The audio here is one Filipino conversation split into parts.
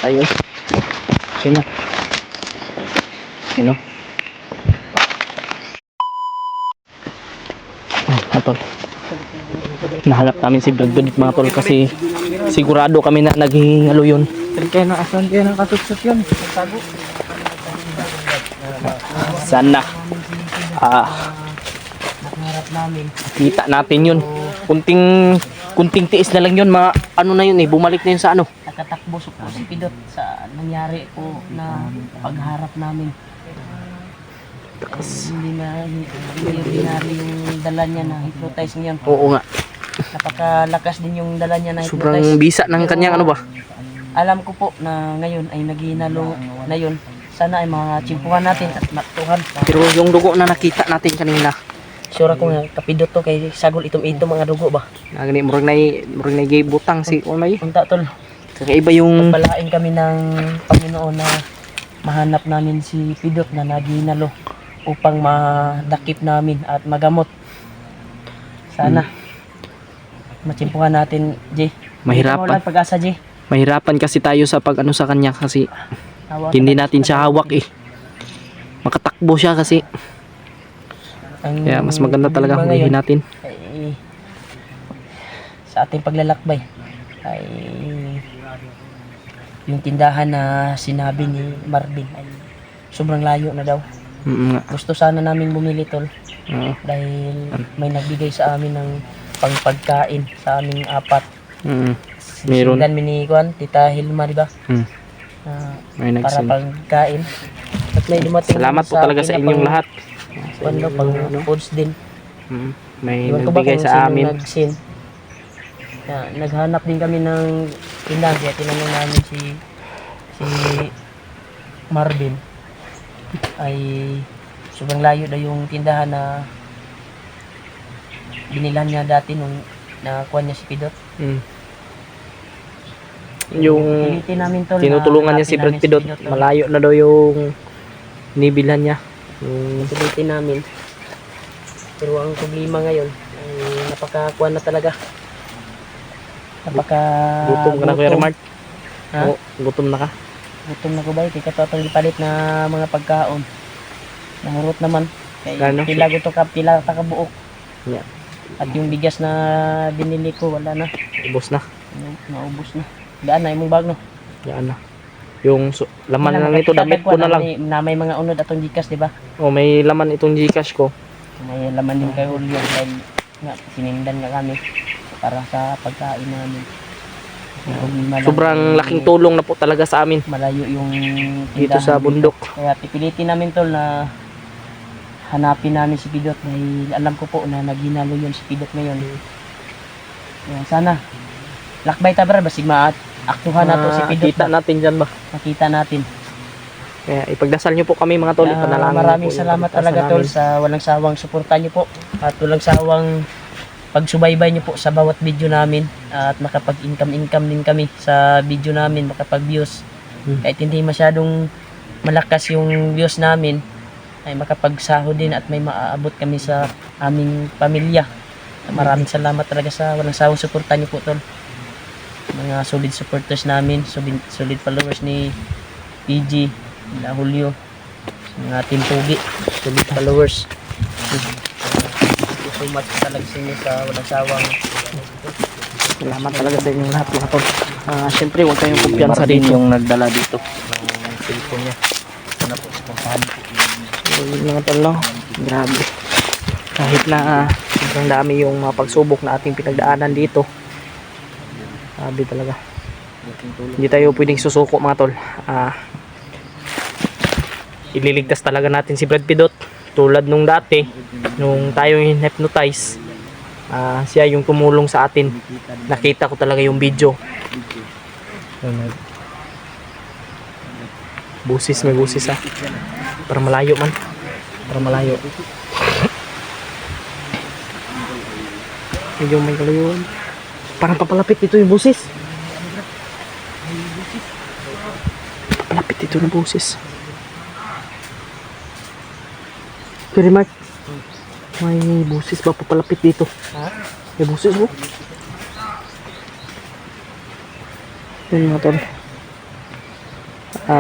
Ayun. Sino? Sino? Tol. Nahanap namin si Brad Pitt mga tol kasi sigurado kami na naghihingalo yun. Kaya na asan kaya ng katutsot yun? Tago. Sana Nakaharap namin. kita natin yun. Kunting tiis na lang yun, mga ano na yun eh, bumalik na yun sa ano. Nakatakbo po si Pidot sa nangyari po na pagharap namin. Hindi ordinary yung dala niya na hypnotize ngayon. Oo nga. Napakalakas din yung dala niya na hypnotize. Sobrang bisa ng kanyang ano ba? Alam ko po na ngayon ay naghinalo na yun. Sana ay mga tsimpuhan natin at matuhan. Pero yung dugo na nakita natin kanina, Sure ako nga kapidot to kay sagol itom-itom mga dugo ba. nagani murag na gibutang si Onay. Unta tol. Kakaiba yung Pagpalain kami ng Panginoon na mahanap namin si Pidot na naghinalo upang madakip namin at magamot. Sana matsimpuhan natin, Jay. Mahirapan. Pag-asa, Jay. mahirapan kasi tayo sa pag ano sa kanya kasi Tawa hindi ka- natin siya hawak eh. Makatakbo siya kasi. Ang Kaya mas maganda talaga problema hulihin ngayon natin. ay, sa ating paglalakbay ay yung tindahan na sinabi ni Marvin ay sobrang layo na daw. Nga. Gusto sana namin bumili tol Oo. dahil may nagbigay sa amin ng pangpagkain sa aming apat. Meron. Sindan ni Juan, Tita Hilma, di ba? Hmm. May Para nagsin. pagkain. At may dumating Salamat po talaga sa inyong lahat. Ano, pang foods din. May Iwan ko ba nagbigay kung sa sino amin. nagsin? Naghanap din kami ng tindahan kaya tinanong namin si Marvin ay sobrang layo na yung tindahan na binilan niya dati nung nakuha niya si Pidot. Yung Pilitin namin tol na tinutulungan niya si hanapin Brad namin Pidot, tol. malayo na daw yung nibilhan niya. Pilitin namin. Pero ang problema ngayon ay napakakuha na talaga. Gutom ka na Kuya Remart? Ha? Oo, gutom na ka. Gutom na ko ba? Ika to itong ipalit na mga pagkaon. Nangurot naman. Kaya Gano? pila ko to ka, pila ta ka buok. Yeah. At yung bigas na binili ko, wala na. Ubos na. Naubos na. Daan na, yung bag no. Yan na. Yung laman na lang ito, damit ko na lang. Na may mga unod atong Gcash, di ba? O may laman itong Gcash ko. May laman din kay Julio dahil nga sinindan nga kami para sa pagkain namin. Yung problema lang Sobrang ay laking tulong na po talaga sa amin malayo yung dito sa tindahan bundok. Kaya pipilitin namin tol na hanapin namin si Pidot dahil alam ko po na naghinalo yun si Pidot ngayon. Kaya sana lakbay ta bra basig maaktuhan na to si Pidot. Kita natin dyan ba? Makita natin. Kaya ipagdasal nyo po kami mga tol. Kaya Ipanalangin maraming po yung salamat pagdasal talaga tol namin. sa walang sawang suporta nyo po at walang sawang pagsubaybay nyo po sa bawat video namin at makapag-income din kami sa video namin, makapag-views. Kahit hindi masyadong malakas yung views namin ay makapagsahod din at may maaabot kami sa aming pamilya. Maraming salamat talaga sa walang sawang suporta nyo po tol. Mga solid supporters namin, solid followers ni PG, na Julio, mga Team Pugi, solid followers. Thank you so much talaga sa inyo sa walang sawang. Salamat talaga sa inyong lahat mga tol. Siyempre huwag kayong kumpiyansa din yung nagdala dito. Cellphone niya. Sana po spontahan po. So, yun mga tol no. Grabe. Kahit na sobrang dami yung mga pagsubok na ating pinagdaanan dito. Grabe talaga. Hindi tayo pwedeng susuko mga tol. Ililigtas talaga natin si Brad Pidot. Tulad nung dati, nung tayo hypnotize, siya yung tumulong sa atin. Nakita ko talaga yung video. Busis, may busis para malayo man. Para malayo. Medyo may kalayuan. Parang papalapit dito yung busis. Papalapit dito ng boses. Pero Mark, may boses ba papalapit dito? Ha? May boses mo? Yun mga tol.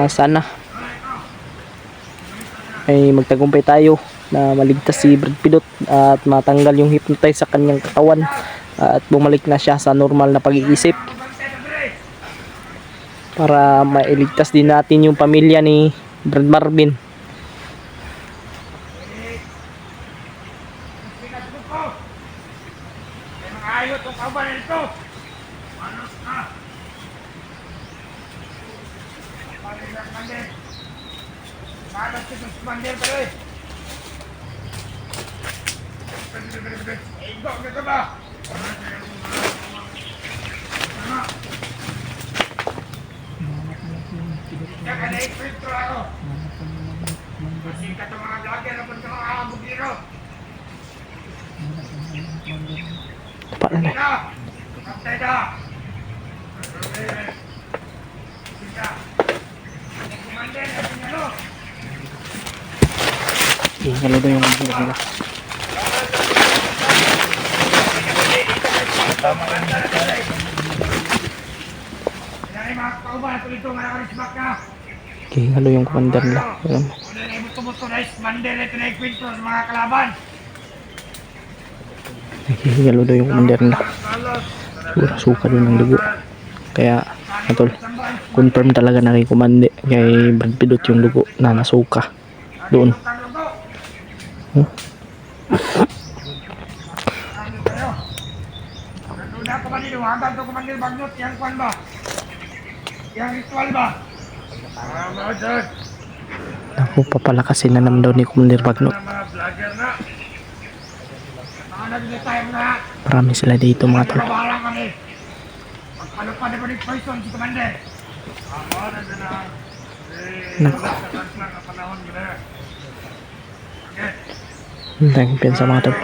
Sana ay magtagumpay tayo na maligtas si Brad Pidot at matanggal yung hypnotize sa kanyang katawan at bumalik na siya sa normal na pag-iisip para mailigtas din natin yung pamilya ni Brad Marvin. Tapat na na. Halo daw yung mga nila. Halo yung commander nila. Halo daw yung commander nila. Suka doon ng dugo. Kaya atol, confirm talaga na kay kumande kay Brad Pidot yung dugo na nasuka doon. Ako papalakasin na naman daw ni Commander Bagnot. Marami sila dito mga tol. Nako. Hintay kong piyansa mga tol.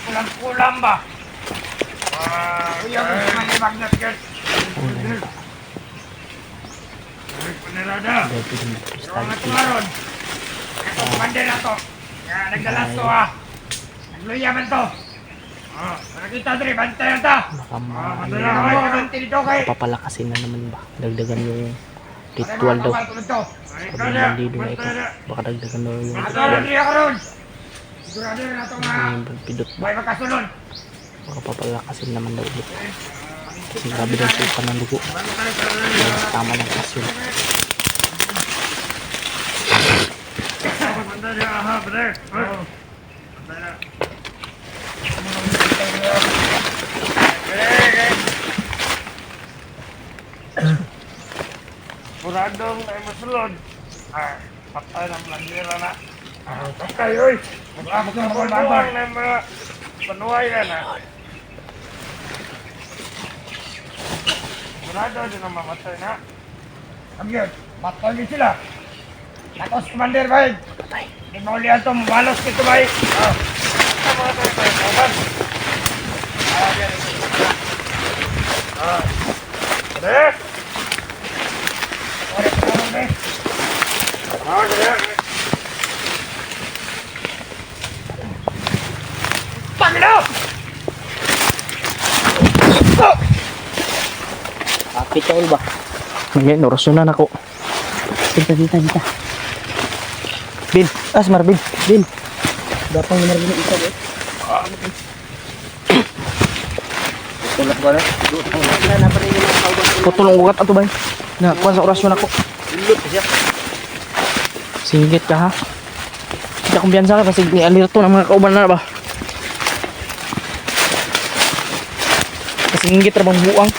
Kulang-kulang ba? Iya, may magnet guys. Panirada. Mga tumaron. Ito, kumande na to. Nagdalas to ha. Nagluya man to. Nakita dre, bantayan ta. Papalakasin na naman ba? Dagdagan yung ritual daw. Sabi ng lido na ito. Baka dagdagan daw yung ritual. Sigurado na ito nga. Pidot ba? May magkasunod. Baka papalakasin naman daw ulit. Kasi grabe daw suka ng dugo. Tama ng kasyon. Muradong ay masulod. Patay ng langgira na. Patay, oy. Muradong na mga panuway na. Murado din ang mamatay na. Ang yun, matay din sila. Tapos commander ba? Di mo ulihan ito, malos kito ba? Sa mga tayo kawan. Yan. Dek! Oret ka naman, Dek. Dek. Pangilo! Kapit ka ba? Ngayon, orasyonan ako. Dito. Bin, Asmar, Bin. Gapang nomor gini isa deh. Tulak ba na? Na pa rin yung kauban. Putulong ugat ato ba? Na, kuha sa orasyon ako. Ulit siya. Singgit ka ha. Hindi akong biyansa ka kasi ni alirto ng mga kauban na ba? Kasi singgit ra bang buang.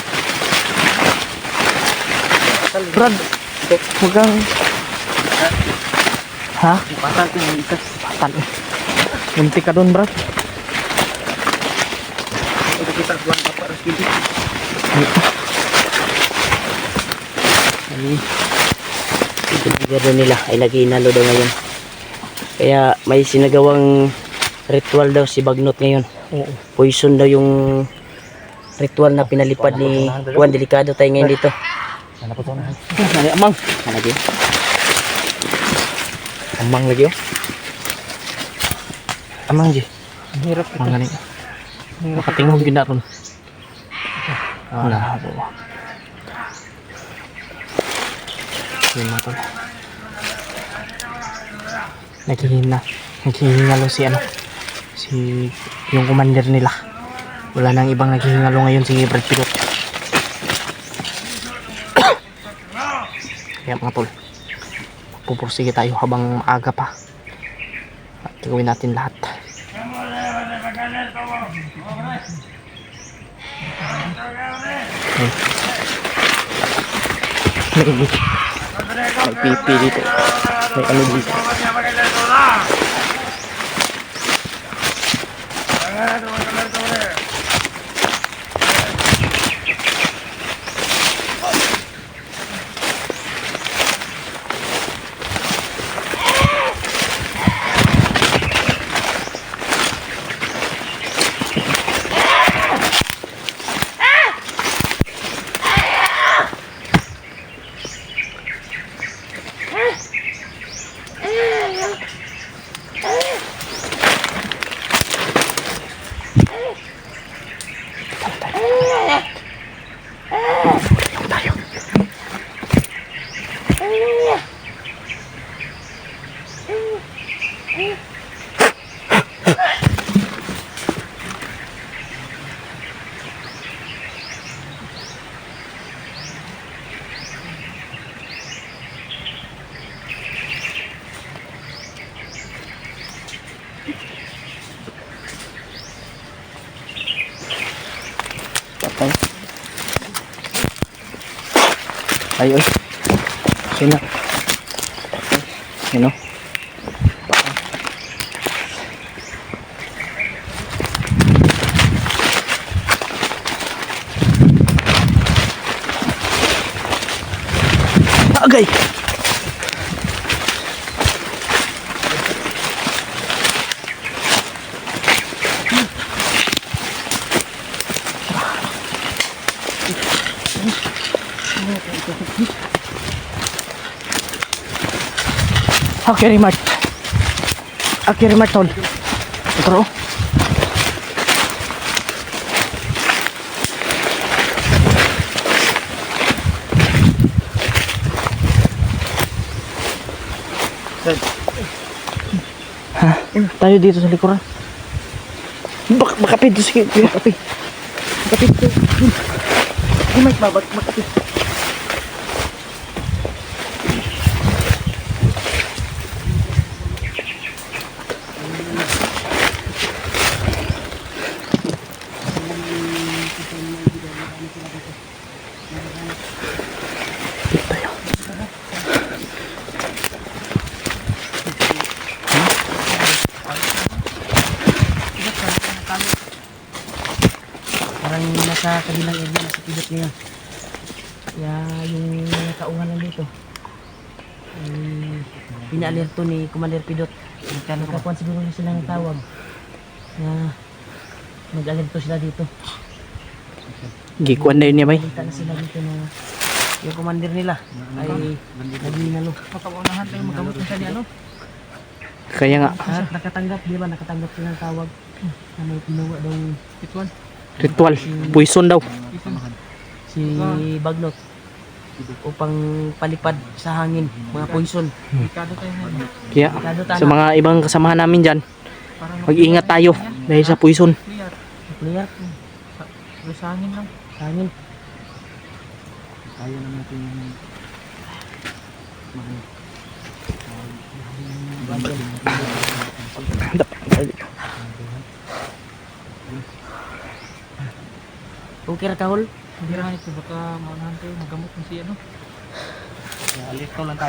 Brad, huwag kang... Ha? Pasal ko yung isa. Patan eh. Munti ka doon, Brad. Ito kita buwan pa para sige. Ito bigyan nila ay nag-iinalo daw ngayon. Kaya may sinagawang ritual daw si Bagnot ngayon. Oo. Poison daw yung ritual na pinalipad ni Juan. Delikado tayo ngayon dito. Sana po na. Nali amang. Lagi. Amang lagi oh. Amang ji. Ang hirap ito. Mga ganito. Makatingog yun na ron. Wala po. Yun na to. Naghihingalo si ano. Si yung commander nila. Wala nang ibang naghihingalo ngayon si Brad Pilot. Kaya mga tol, pupursige tayo habang maaga pa at gawin natin lahat. May pipi dito, may ano dito. Patay. Ay, oy. Sino? Sino? Agay! Akirimat. Akirimat tol. Ito. Ha? Tayo dito sa likuran. Makapit sige, makapit. Makapit. Ay, may babak, makapit. Parang nasa kabilang area, nasa pilot niya. Kaya yung mga tauhan nandito pinaalerto ni Commander Pidot. Nagkakuan siguro na sila ng tawag na mag-alerto sila dito. Gikuan na yun niya bay. Kita na sila dito na yung commander nila ay naghinalo. Pagkaunahan tayo magamot ng kanya, ano? Kaya nga, Nakatanggap, di ba? Nakatanggap sila ng tawag na may pinuha daw ritual, poison daw. si Bagnot upang palipad sa hangin, mga poison. Kaya sa mga ibang kasamahan namin dyan, mag-iingat tayo dahil sa poison. Clear. Sa hangin lang. Sa hangin. Kaya na natin yung Okay ra kahol? hindi rin ito. Baka maunahan tayo magamot ng si ano. Alito lang tayo.